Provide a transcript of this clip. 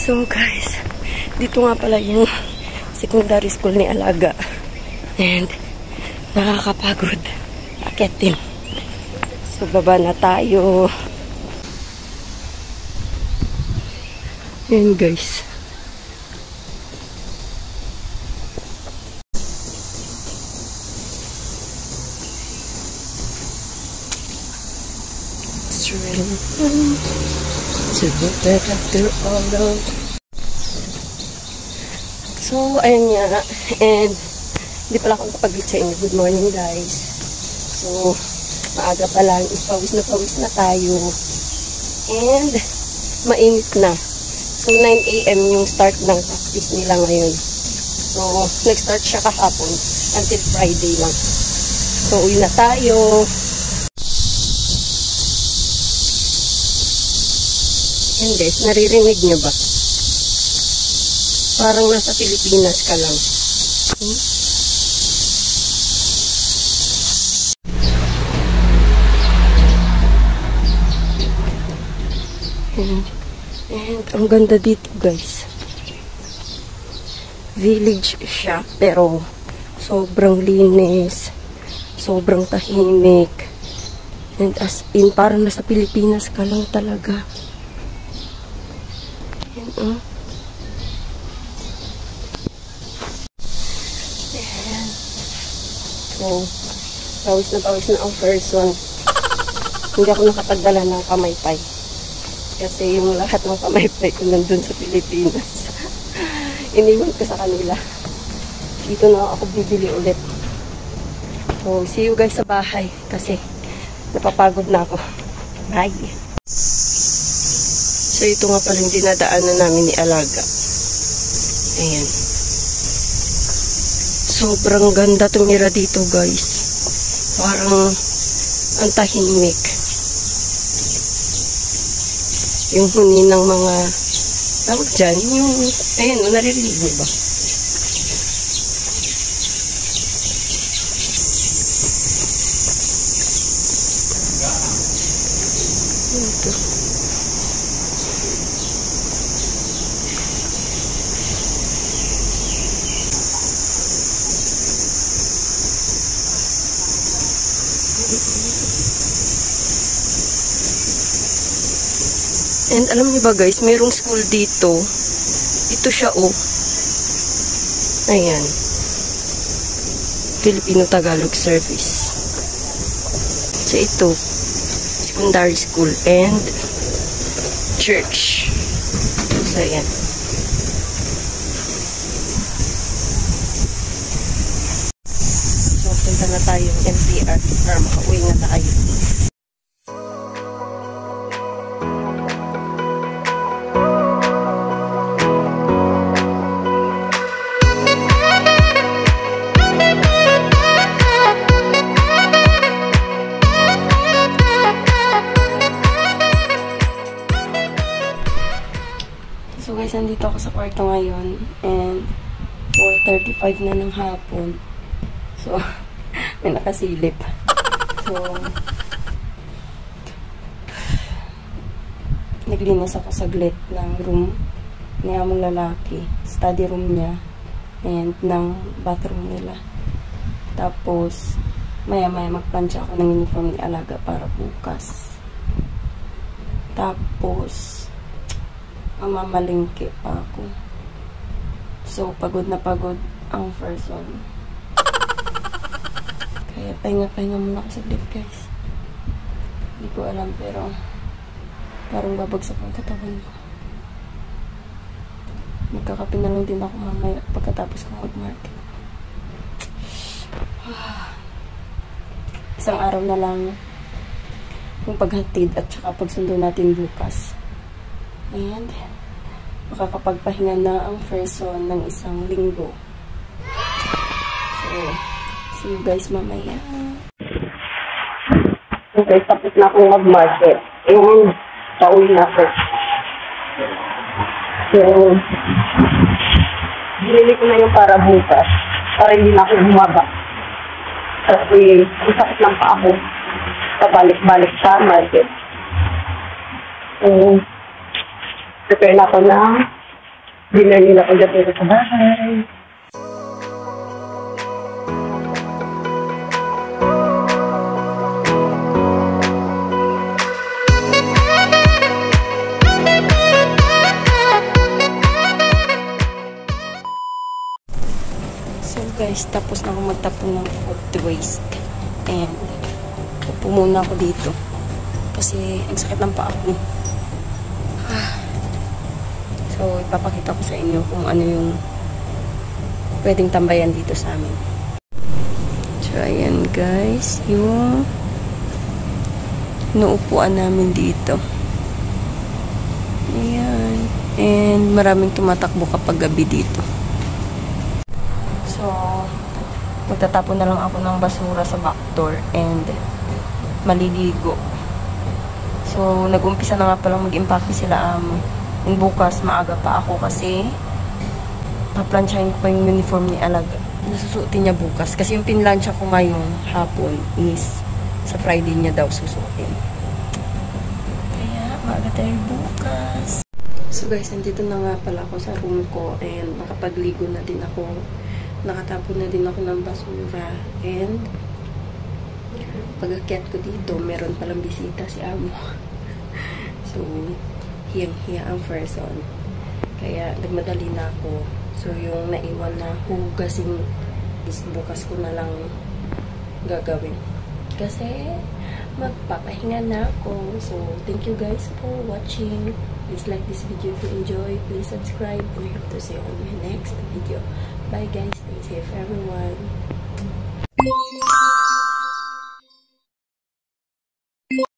So guys, dito nga pala yung secondary school ni Alaga. And nakakapagod. Akitin. So baba na tayo. Yan guys. So, ayun nga. And, hindi pala ako nakapag-greet sa inyo. Good morning, guys. So, maaga pa lang. Pawis na tayo. And, mainit na. So, 9 AM yung start ng practice nila ngayon. So, nag-start siya kahapon until Friday lang. So, uwi na tayo. Yan guys, naririnig niyo ba? Parang nasa Pilipinas ka lang. And ang ganda dito guys. Village siya, pero sobrang linis, sobrang tahimik. And as in, parang nasa Pilipinas ka lang talaga. Ayan. So, pawis na ang person. Hindi ako nakapagdala ng kamaypay. Kasi yung lahat ng kamaypay ko nandun sa Pilipinas. Iniwan ko sa kanila. Dito na ako bibili ulit. So, see you guys sa bahay. Kasi napapagod na ako. Bye! So, ito nga pala yung dinadaanan namin ni Alaga. Ayan. Sobrang ganda tumira dito, guys. Parang ang tahimik. Yung huni ng mga tawag dyan, yung, ayan, naririnig mo ba? Ito. And alam niyo ba guys, mayroong school dito. Ito siya oh. Ayan. Filipino-Tagalog Service. So ito, secondary school and church. So ayan. So punta na tayo MTR para makauwi na tayo. So guys, nandito ako sa kwarto ngayon and 4:35 na ng hapon. So, may nakasilip. So, naglinis ako saglit ng room ni among lalaki, study room niya, and ng bathroom nila. Tapos, maya-maya magplansya ako ng uniform ni Alaga para bukas. Tapos, mamamalingki pa ako. So, pagod na pagod ang first one. Kaya pahinga-pahinga muna ako saglit guys. Hindi ko alam pero parang babagsak ang katawan ko. Magkakape na lang din ako mamaya pagkatapos ko mag-market. Isang araw na lang yung paghatid at saka pagsundo natin bukas. And makakapagpahinga na ang first one ng isang linggo. So, see you guys mamaya. Okay, tapos na akong mag-market. And, pauwi na ako. So, binili ko na yung para bukas. Para hindi na ako bumaba. Kasi, ang sakit lang pa ako. Pabalik-balik sa market. So, prepare na ako ng dinner nila pagdating sa bahay. So guys, tapos na ako magtapon ng food waste. And upo muna ako dito. Kasi ang sakit ng paa ko. So, ipapakita ko sa inyo kung ano yung pwedeng tambayan dito sa amin. So, ayan guys, yung inuupuan namin dito. Ayan. And maraming tumatakbo kapag gabi dito. So, magtatapon na lang ako ng basura sa back door and maliligo. So, nag-umpisa na nga palang mag-impake sila and bukas, maaga pa ako kasi paplansyahin ko pa yung uniform ni Alaga. Nasusuotin niya bukas. Kasi yung pinlansya ko ngayong hapon is sa Friday niya daw susuotin. Kaya, maaga tayo bukas. So guys, nandito na nga pala ako sa room ko and nakapagligo na din ako. Nakatapon na din ako ng basura. And pag-akyat ko dito, meron palang bisita si Amo. So, hiyang-hiya ang person. Kaya, nagmadali na ako. So, yung naiwan na hugasin is bukas ko na lang gagawin. Kasi, magpapahinga na ako. So, thank you guys for watching. Please like this video if you enjoy. Please subscribe. And I hope to see you on my next video. Bye guys. Stay safe everyone.